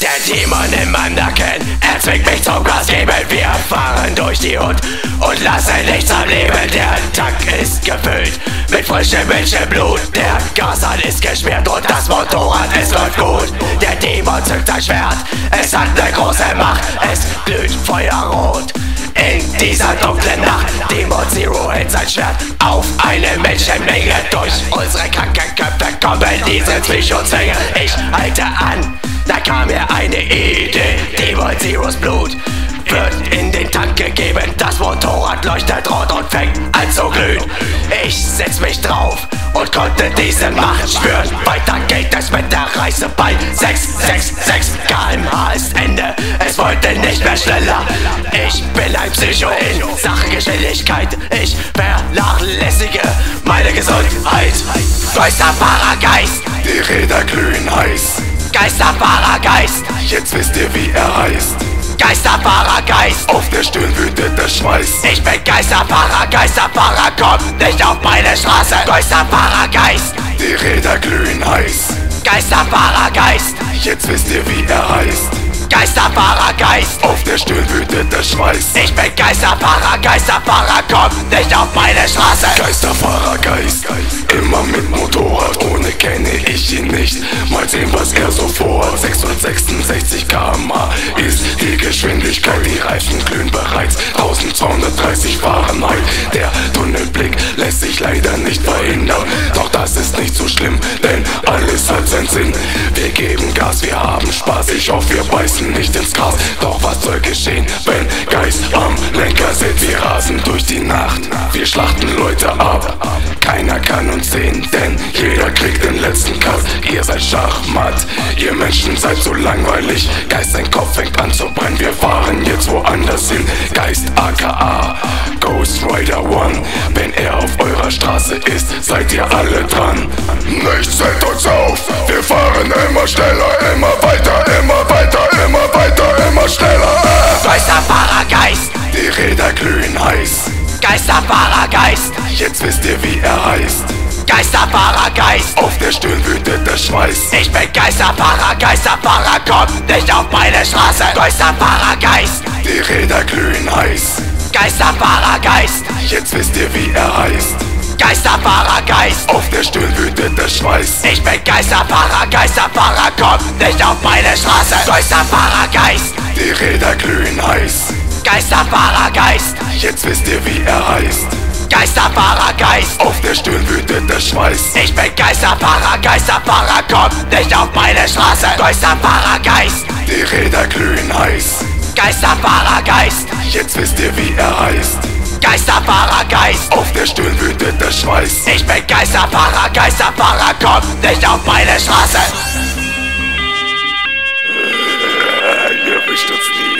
Der Dämon in meinem Nacken, er zwingt mich zum Gas geben. Wir fahren durch die Hut und lassen nichts am Leben. Der Tank ist gefüllt mit frischem Menschenblut. Der Gashahn ist geschmiert und das Motorrad, es läuft gut. Der Dämon zückt sein Schwert, es hat eine große Macht. Es glüht feuerrot in dieser dunklen Nacht. Dämon Zero hält sein Schwert auf eine Menschenmenge. Durch unsere kranken Köpfe kommen diese Zwischenzwänge. Ich halte an, da kam mir eine Idee. Dämon Zeros Blut wird in den Tank gegeben. Das Motorrad leuchtet rot und fängt an zu glühen. Ich setz mich drauf und konnte diese Macht spüren. Weiter geht es mit der Reise bei 666 km/h ist Ende. Es wollte nicht mehr schneller. Ich bin ein Psycho in Sachen Geschwindigkeit. Ich vernachlässige meine Gesundheit. Geisterfahrergeist, die Räder glühen heiß. Geisterfahrergeist, jetzt wisst ihr wie er heißt. Geisterfahrergeist, auf der Stirn wütet der Schweiß. Ich bin Geisterfahrer, Geisterfahrer, kommt nicht auf meine Straße. Geisterfahrergeist, die Räder glühen heiß. Geisterfahrergeist, jetzt wisst ihr wie er heißt. Geisterfahrergeist, auf der Stirn wütet der Schweiß. Ich bin Geisterfahrer, Geisterfahrer, kommt nicht auf meine Straße. Geisterfahrergeist, immer mit Motorrad, ohne kenne ich ihn nicht. Mal sehen, was er so vorhat. 666 km/h ist die Geschwindigkeit. Die Reifen glühen bereits 1230 Fahrenheit. Der Tunnelblick lässt sich leider nicht verhindern. Doch das ist nicht so schlimm, denn alles hat seinen Sinn. Wir geben Gas, wir haben Spaß. Ich hoffe, wir beißen nicht ins Gras. Doch was soll geschehen, wenn Geist am Lenker sitzt? Wir rasen durch die Nacht, wir schlachten Leute ab. Keiner kann uns sehen, denn jeder kriegt den letzten Cut. Ihr seid Schachmatt, ihr Menschen seid so langweilig. Geist, sein Kopf fängt an zu brennen. Wir fahren jetzt woanders hin. Geist aka Ghost Rider One. Wenn er auf eurer Straße ist, seid ihr alle dran. Nichts hält uns auf, wir fahren immer schneller. Immer weiter, immer weiter, immer weiter, immer schneller. Geisterfahrergeist, die Räder glühen heiß. Geisterfahrergeist, jetzt wisst ihr wie er heißt. Geisterfahrergeist, auf der Stirn wütet der Schweiß. Ich bin Geisterfahrer, Geisterfahrer, kommt nicht auf meine Straße. Geisterfahrergeist, die Räder glühen heiß. Geisterfahrergeist, jetzt wisst ihr wie er heißt. Geisterfahrergeist, auf der Stirn wütet der Schweiß. Ich bin Geisterfahrer, Geisterfahrer, kommt nicht auf meine Straße. Geisterfahrergeist, die Räder glühen heiß. Geisterfahrergeist, jetzt wisst ihr wie er heißt. Geisterfahrergeist, auf der Stirn wütet der Schweiß. Ich bin Geisterfahrer, Geisterfahrer, kommt nicht auf meine Straße. Geisterfahrergeist, die Räder glühen heiß. Geisterfahrergeist, jetzt wisst ihr wie er heißt. Geisterfahrergeist, auf der Stirn wütet der Schweiß. Ich bin Geisterfahrer, Geisterfahrer, kommt nicht auf meine Straße. Ihr wischt uns nie.